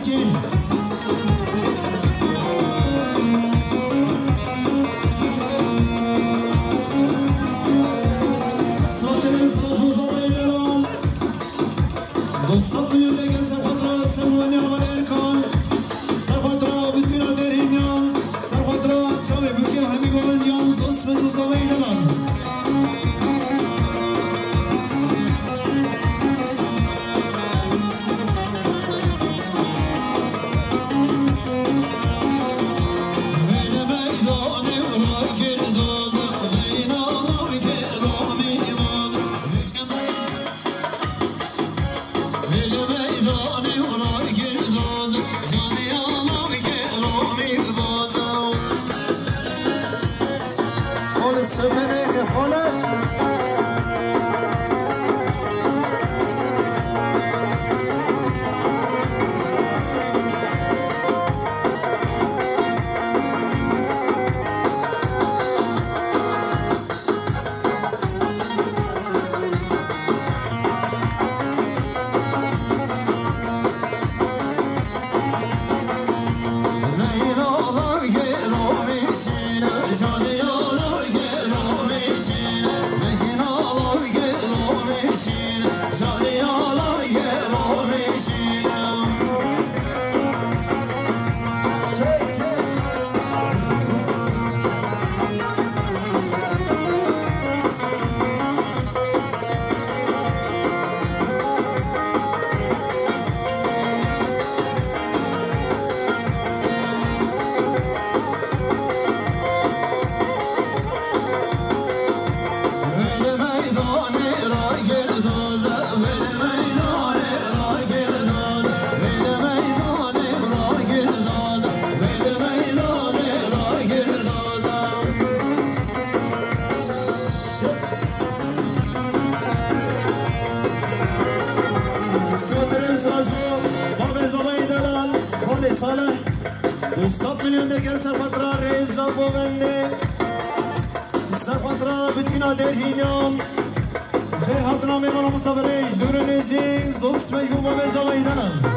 بکی ساسرم ساز بزرگی دلال دوستات میون درگن سرفت را سلوانی آمال ارکان سرفت را بتونا درهنیان سرفت را چاوه بکیل همی گوهندیان زوست به دوزدوی دلال دوستات میلیون درگن سرفت را ریزا بونده سرفت را بتینا درهینام خیر حاضرنا میمانا مصابریش دور نیزی زوست میگو با بیزا ویدنم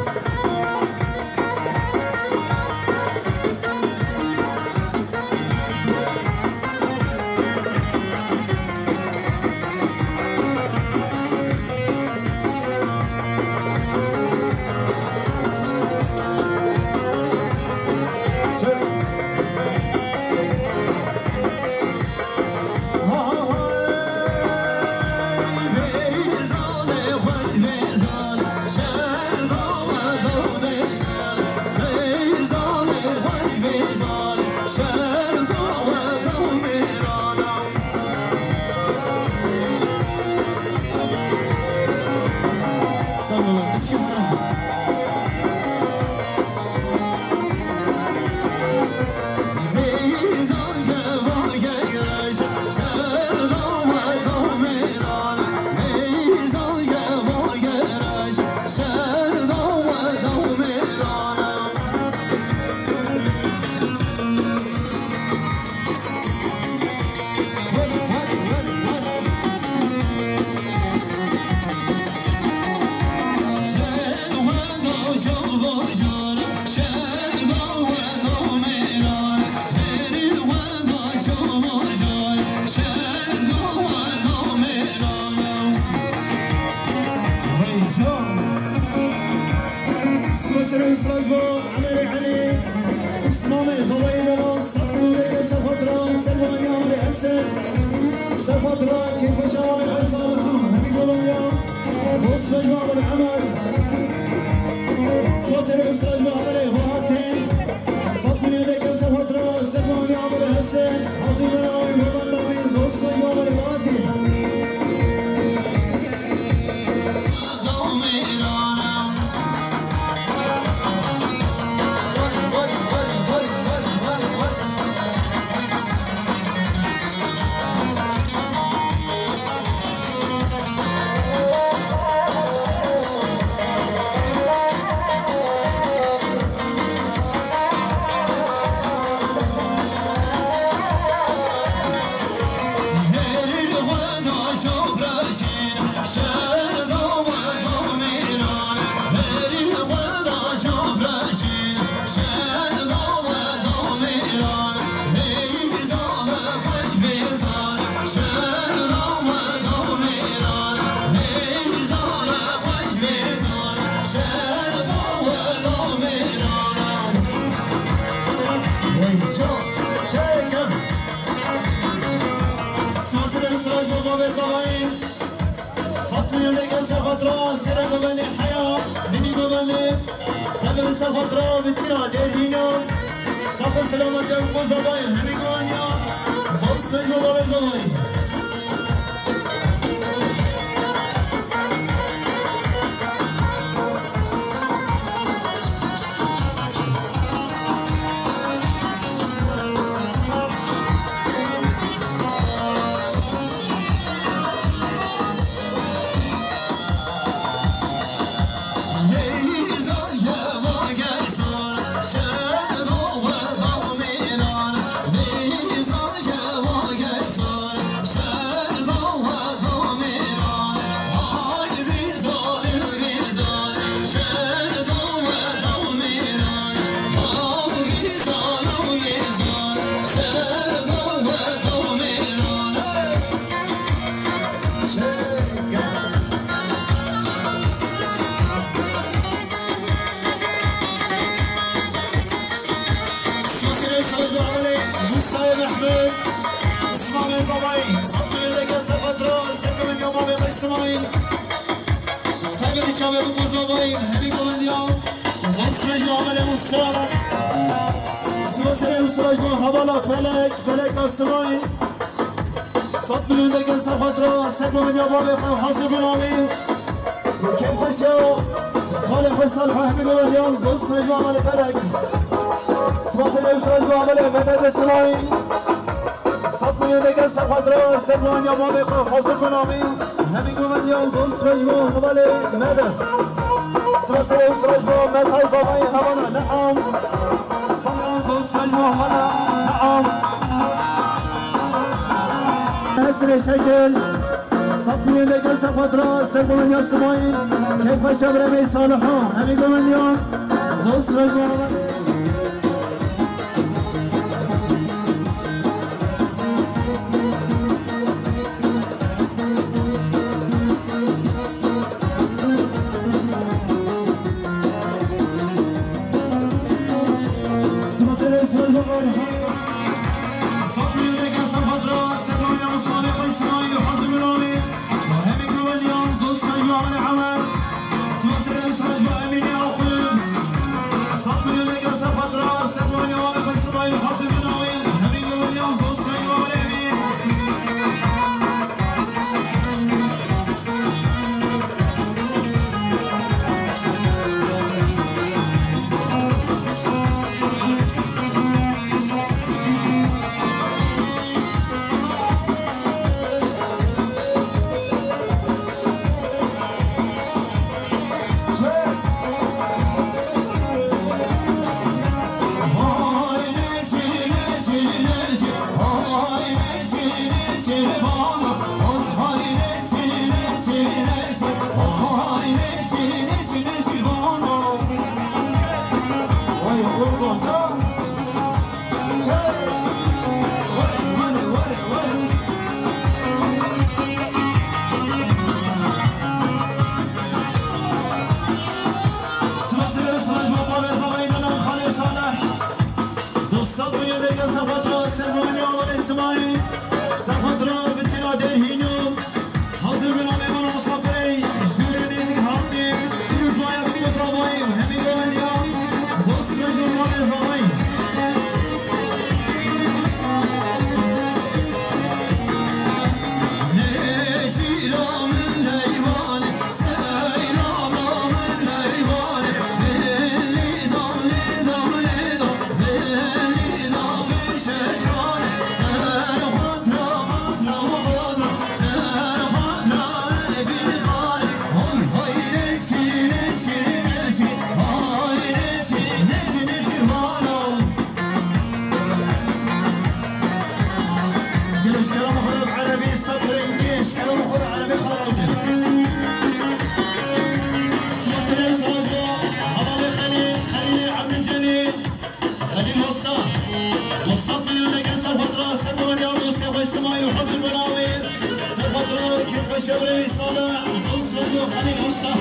زغين صوت من يدك سفترة سيرة قبل الحياة دني قبل قبل سفترة بتنا ديرهنا صف السلامة يبقى زغين همي قوانيا صوت سجن قبل زغين اسماعيل تابع شباب المزابين هبي قونديان زاد شرج العمل مستعرف سواسي وسراج محبالة فلك اسماعيل صد مليون دقيقة سفترة سبب من يابابي حاسب العميل كيف خشوا خالق الصالح هبي قونديان زاد شرج العمل فلك سواسي وسراج العمل مدد اسماعيل صد مليون دقيقة سفترة سبب من يابابي حاسب العميل همین گومندیان زور سرجمو قبل مدن سرسر سرجمو مدها زمانی هوانا نعم سمران زور سرجمو هوانا نعم هسر شكل صدمي لقل سفترة سرقومن يرسمين كيف شبر مي صالحو همین گومندیان زور سرجمو هوانا شبري صلاح وصوص وخليل وسطى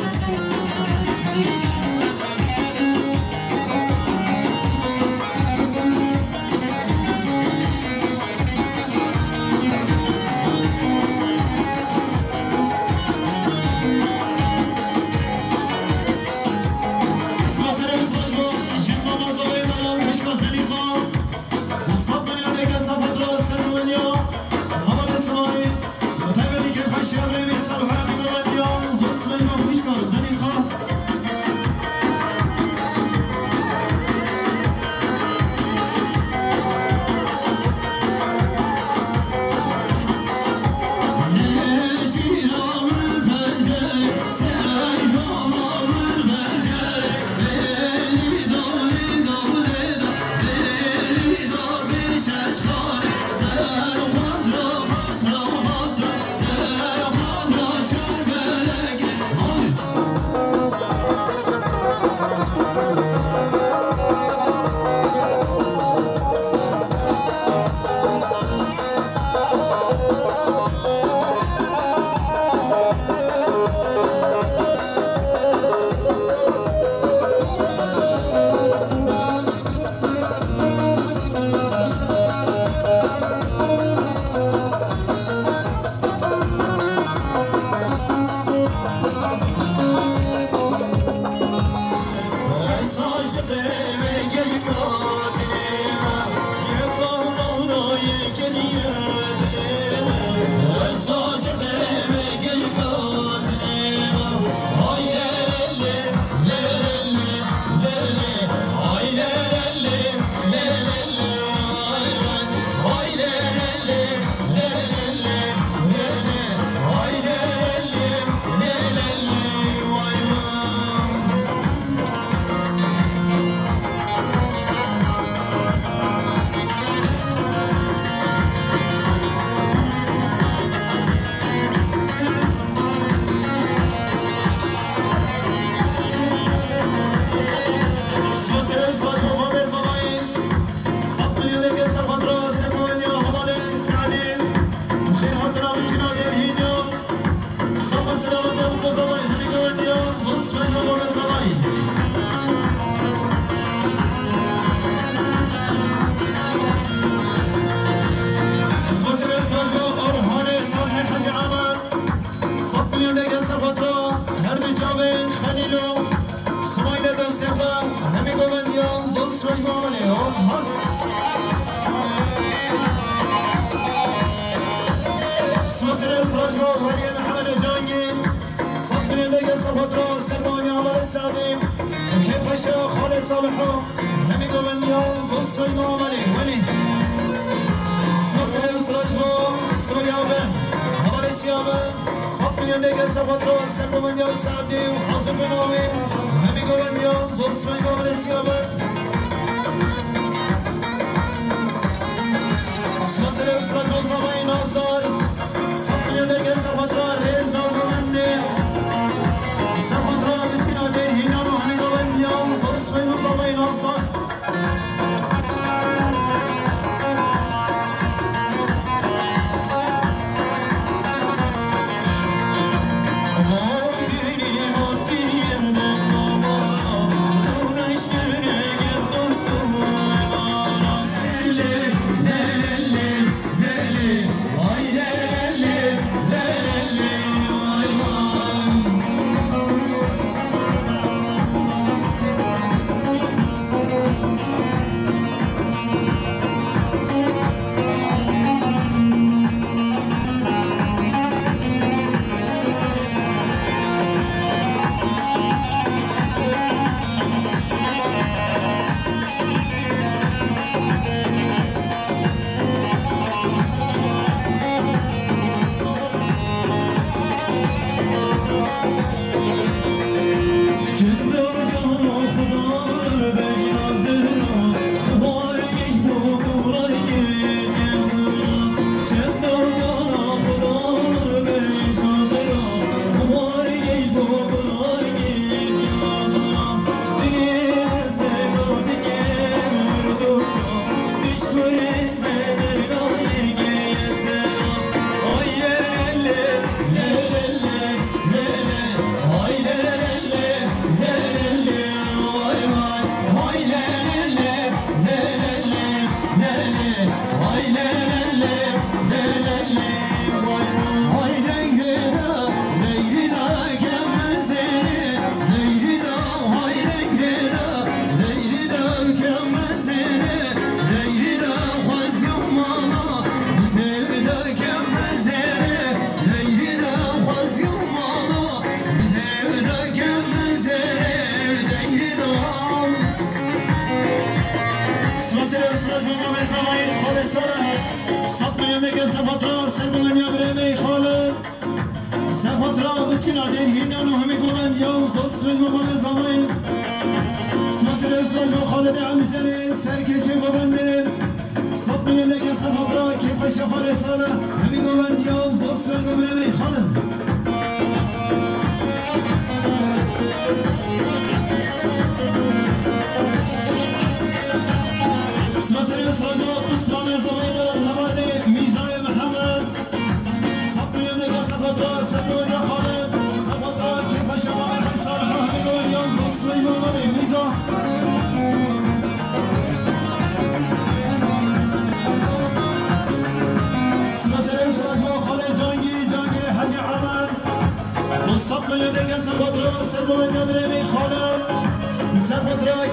سلام خاله جانگیر حاج عمر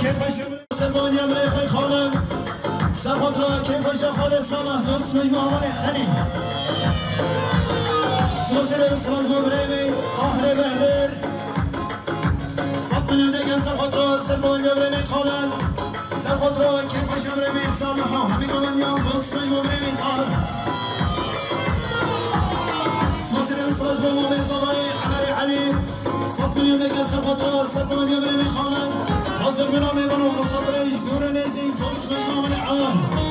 سلمان يمري خي خالد سخطرا كيف خالد صالح زوس مجموعة خلي سوسر سلاج مبرمي آخر بهدر صفن يدك سخطرا سلمان يمري خالد سخطرا كيف شمرمي صالح همي كمان يوم زوس مجموعة طاهر سوسر سلاج مبرمي صالح حمري علي صفن يدك سخطرا سلمان يمري خالد حاضر بنامي بنو مصدر اجدور نزين صوص مجموع من العوام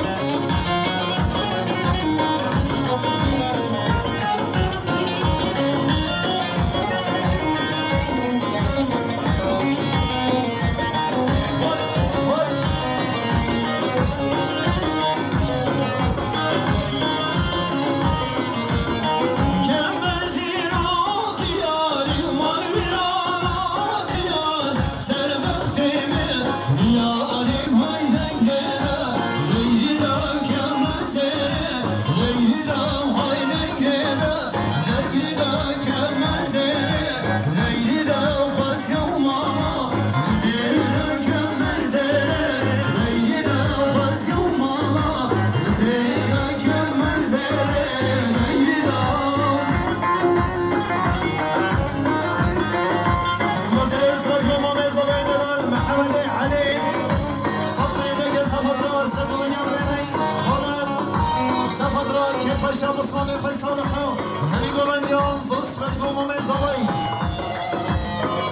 شاب اسمه فیصل خو همی گویندیان زوس مجموع مزاوی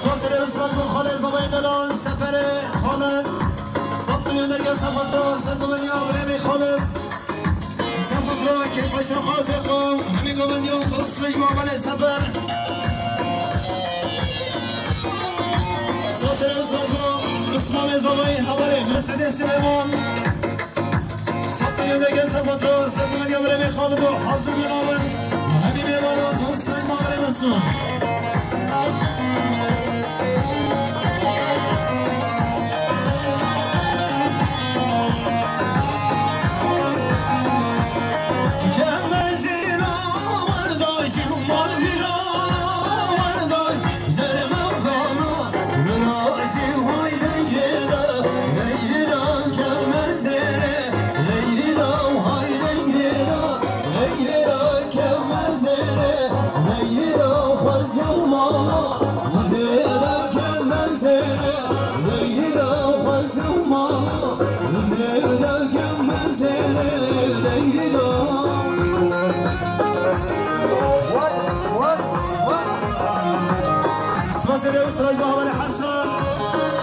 سوسر اسمش مخاله زاوی دلال سفر خالد صد میلیون درگه سفت را سر دنیا برمی خالد سفت را که فشا خازه خو همی گویندیان زوس مجموع من سفر سوسر اسمش اسمه مزاوی حوالي مرسدس سلیمان يدك سفترة سبنا جبر بخالد وحاسب ينامن هني بيبانا زوس مجمع على مسون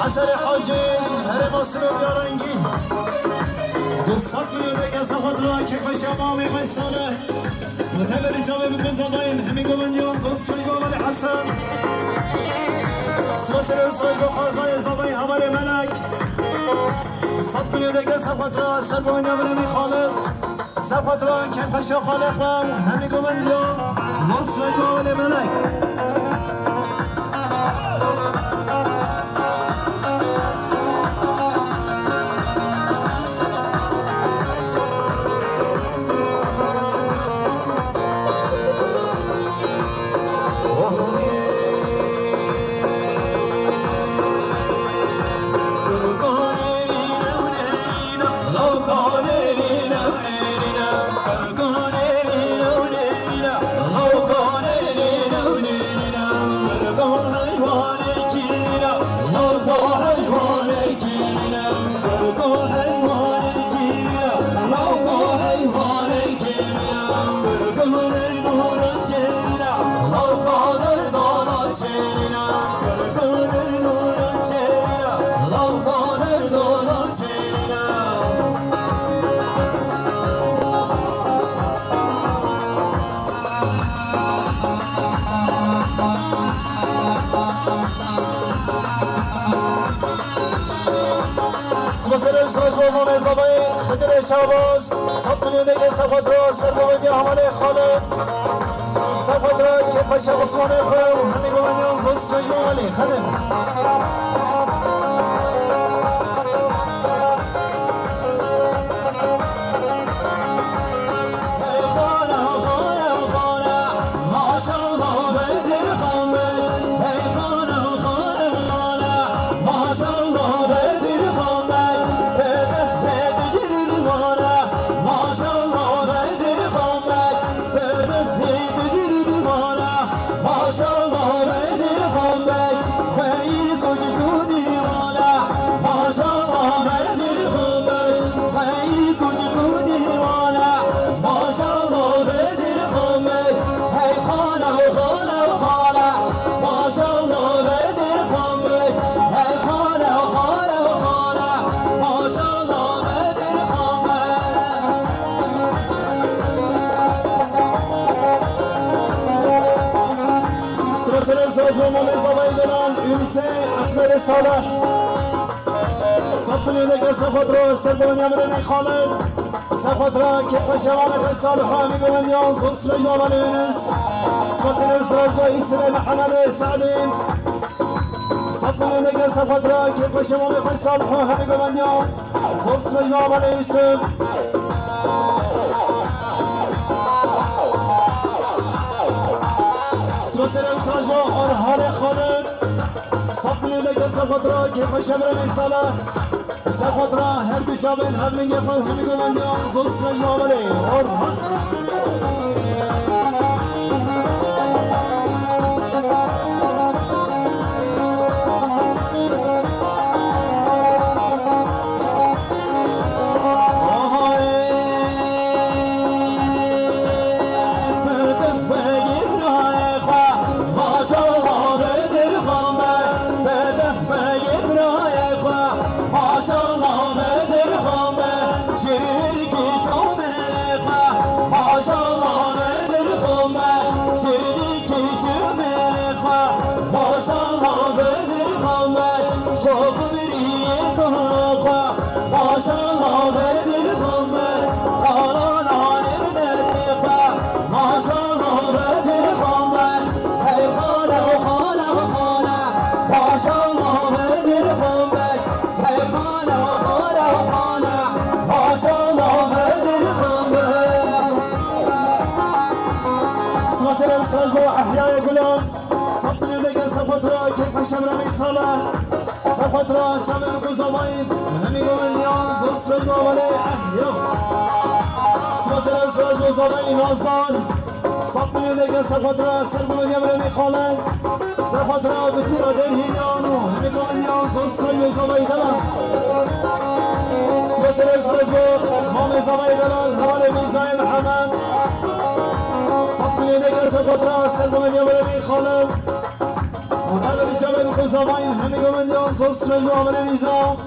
حسن حاجج هر مصر بیارنگین دوستان میده که سفت را که خشمامی خیسانه متبری جامعه بگذاریم همی گویندیان زوست مجموع علی حسن سوسر اسمش بخارزای زبای حمال ملک صد میده که سفت را سر بوینده برمی خالد سفت را که خشم خالق همی گویندیان زوست مجموع علی ملک خدر شاباز صد میلیون دیگه سفت را سر بویدی حمال خالد سفت را که پشه بسمانه خواهو همی گویندیان زوز مجموع علی خدر مي صالح صف لك سفطرة سربون يمرني خالد سفطرة كيف شوامك صالح وامي قوان يوز وصل جواب الونس سفصل السراج وإيسر محمد سعدين صف لك سفطرة كيف شوامك صالح وامي قوان يوز وصل جواب اليوسف سفصل السراج وأرهان خالد صف لك سفطرة كيف شوامك صالح سفطرة هر دو شابين هبلين يقوم همي قوان يوز وصل جواب اليوسف سفطرة شامل كوزاوين همي قومن يانز وصل جوالي أحيو سفصل سراج كوزاوين نازدان صطني لك سفطرة سربون يمرمي خالد سفطرة بطيرة دير هينيانو همي قومن يانز وصل جوالي دلال سفصل سراج مامي زاوي دلال حوالي ميزاي محمد صطني لك سفطرة سربون يمرمي خالد مطلب جبل قزاوين همي قومن يوز وصل جواب النظام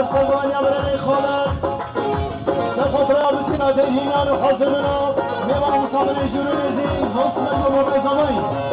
سفطرة يمرني خالد سفطرة بتنا دهينان وحاضرنا ميوان مصابر جوري نزيز وصل جواب زمان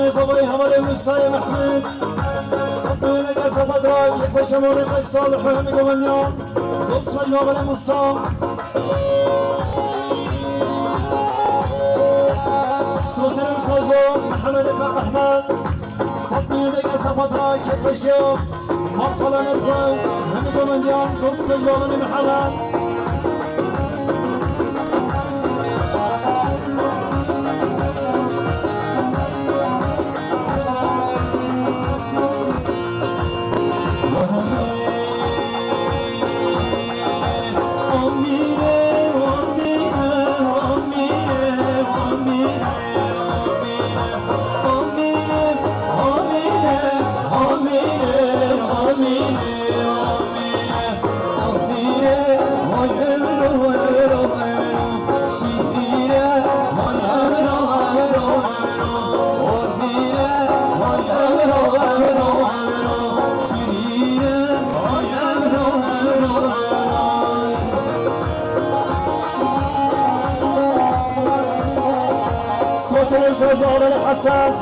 اسمه زبري حمل موسى محمد صبوا لك سفدراك يبقى شموري قيس صالح وهم قوانيون زوص جواب موسى محمد فقه احمد صد میلیون دیگه سفاترا کتفشو مقبلا نرخو همه گمندیان زوز سجوالن محمد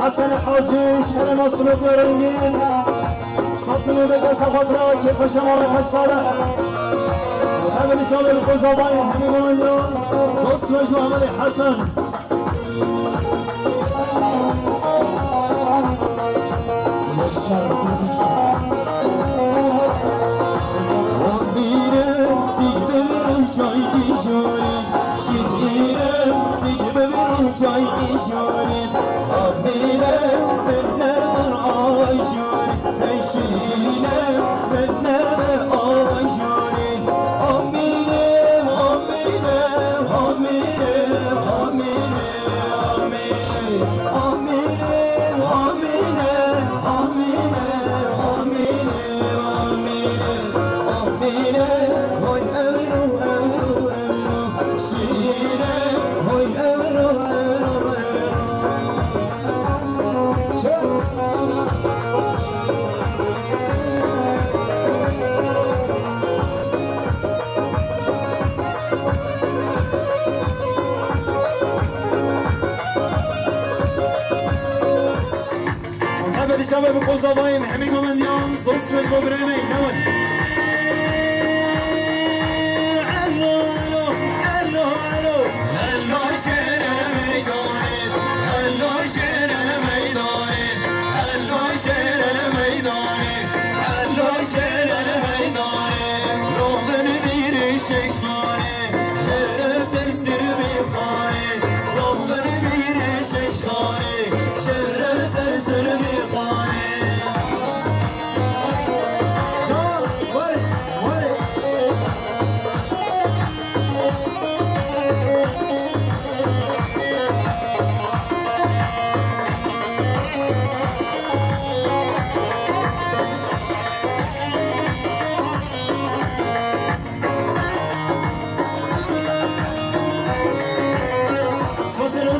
حسن حاجي شهر مصر ورنجين صد من دقة سفاترا كيف شمال الحج صالح وهذا اللي جاب القزابين حميد ومليون صوص وجه محمد حسن شباب القزابين حميد ومنديان صوص وجبه بريمي نون الو الو الو الو الو شير الميداني الو شير الميداني الو شير الميداني الو شير الميداني روحن بير ششماني شير سرسر بيقاني روحن بير ششماني شير سرسر بيقاني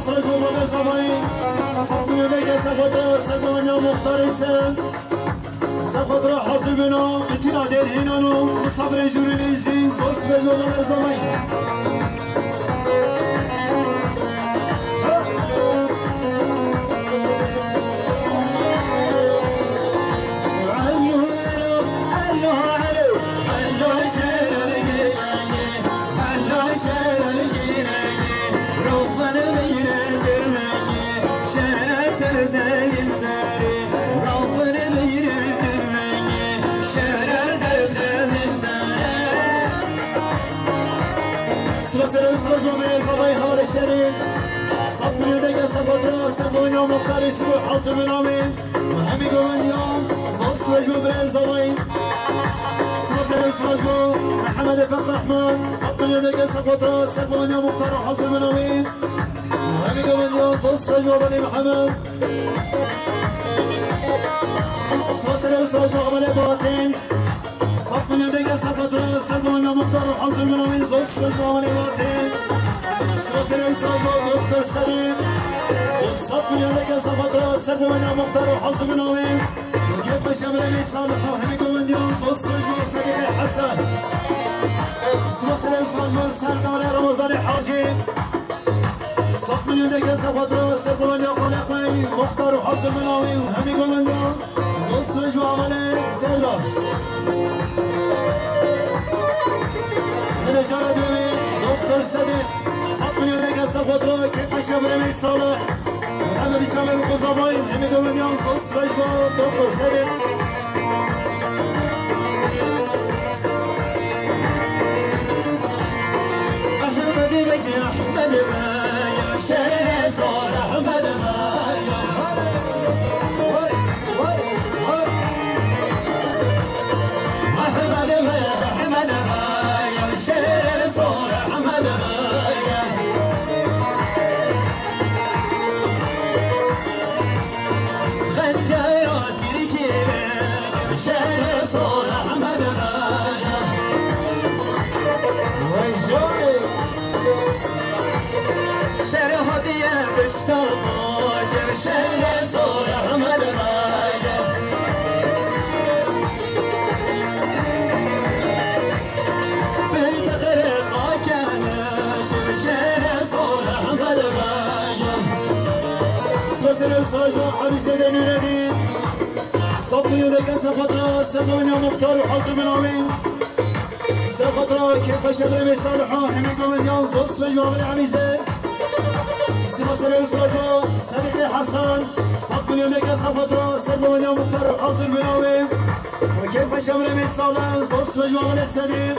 صلاة مبارك صباحين صبوا لك سفطرة سلمانيا مختارسة سفطرة حاصل بنا اتنا دير هنانو مصابر جدور الإنزين صوص بجمال صباحين الشريف صب من يدك سفطرة سلمانيا مختارسة حاصل بنامين وهمي قوانيان صوص وجبه برين صباين سلسلة وشراجبه محمد فقه احمد صب من يدك سفطرة سلمانيا مختار حاصل بنامين وهمي قوانيان صوص وجبه بني محمد سلسلة وشراجبه عمل باطن صب من يدك سفطرة سلمانيا مختار حاصل بنامين صوص وجبه عمل باطن سلسلة وشراجبه دكتور سليم والصف من يدك سفطرة سلمانيا مختار حاصل بنامين وكيف شمرني صالح وهمي قوانيان صوص وجبه صديق حسن سلسلة وشراجبه سردار رمضان حاجي صف من يدك سفطرة سلمانيا خالقي مختار حاصل بنامين وهمي قوانيان صوص وجبه عمل سردار من اجارة دومي دكتور سديد صف من يدك سفطرة كيف شمرني صالح وتعمل تعمل قصبين حميد ومن ينصص فجبه دكتور سليم أحمد بك يا أحمد يا شيخ صار أحمد ساجوا حبيسي دنيرني صفي ودك سفترة سفون يا مختار وحظ من عمين سفترة كيف شغل بيصالحوا حميكم من يوم صوص فجوا غلي عميزي سفسر ساجوا صديقي حسن صفي ودك سفترة سفون يا مختار وحظ من عمين وكيف شغل بيصالحوا صوص فجوا غلي السديق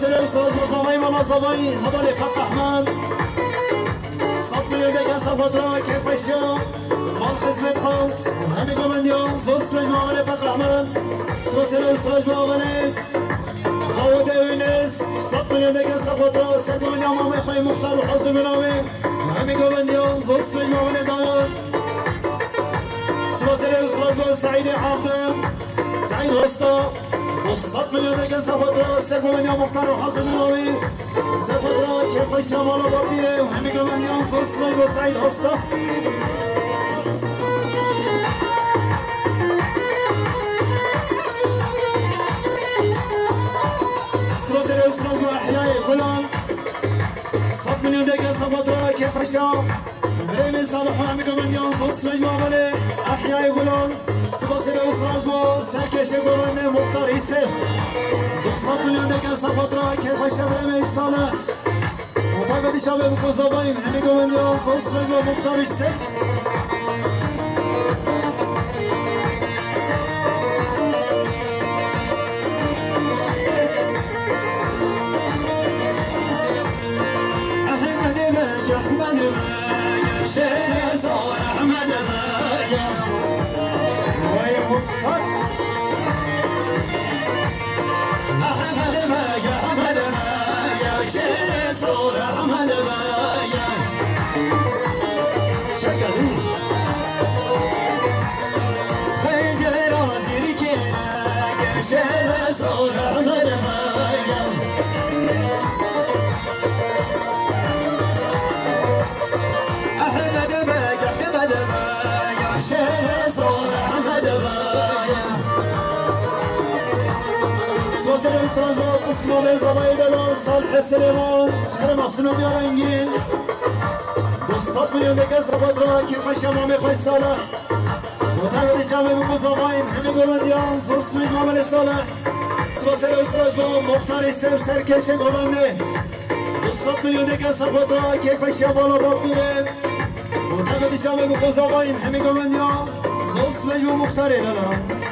سلام صوت مصابي مصابي هذا اللي قط احمد صف من يدك صفترة كيف الشام مال خزمتهم همكم من يوم صوص مجموعة غلي قط احمد سلام صوت مجموعة داود يونس صف من يدك صفترة سد من يوم امي خي مختار وحسن من امي همكم من يوم صوص مجموعة غلي داود سلام صوت سعيد حاتم سعيد وسطى وصلت من يدك سفترة سيف من يوم مختار وحسن النووي سفترة كيف الشمال وبطيرة وهمي كمان يوم صوص وسعيد حسطة سلسلة وصلت وأحياء فلان صلت من يدك سفترة كيف الشام بريمي صالح وهمي كمان يوم صوص مجموعة أحياء فلان سلسلة وصلت سركش قولنا مختار يسف وصلت من يدك سفترة كيف الشبر من صالح وطاقة شباب قصبين هني قولنا يوم صوص مختار يسف اسمه بيزاوي دلون صالح السليمان شهر مصنوع يا رنجين والصف من يدك سفترة كيف الشمام خوي صالح وتعمل جامع بمزاوين حميد ومديان صوص من عمل صالح سلسلة وسراج مختار السيف سركش قولنا والصف من يدك سفترة كيف الشمال وبطيرة وتعمل جامع بمزاوين حميد ومديان صوص مجموع مختار لنا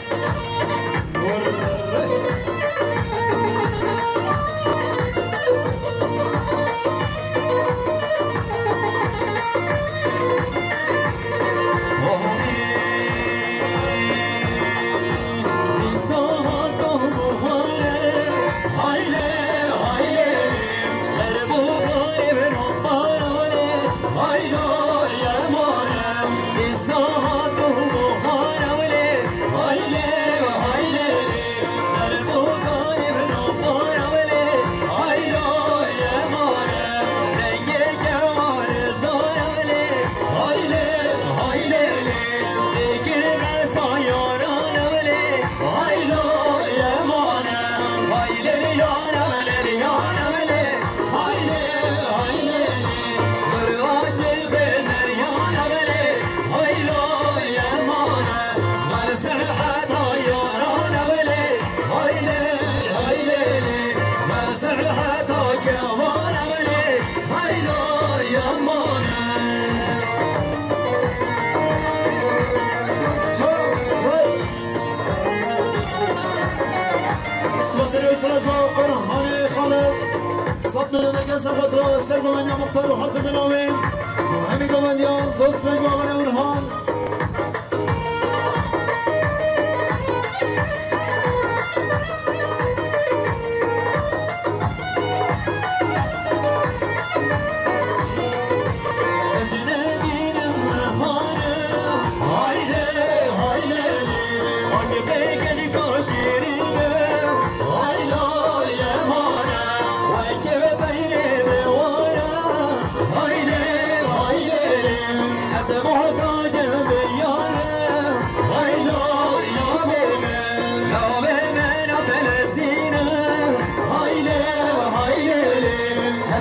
صد مليون كاس فترة سلم من مختار وحسن بنوين وهمي كومانديان صوص رجوع من أورهان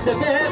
Sebep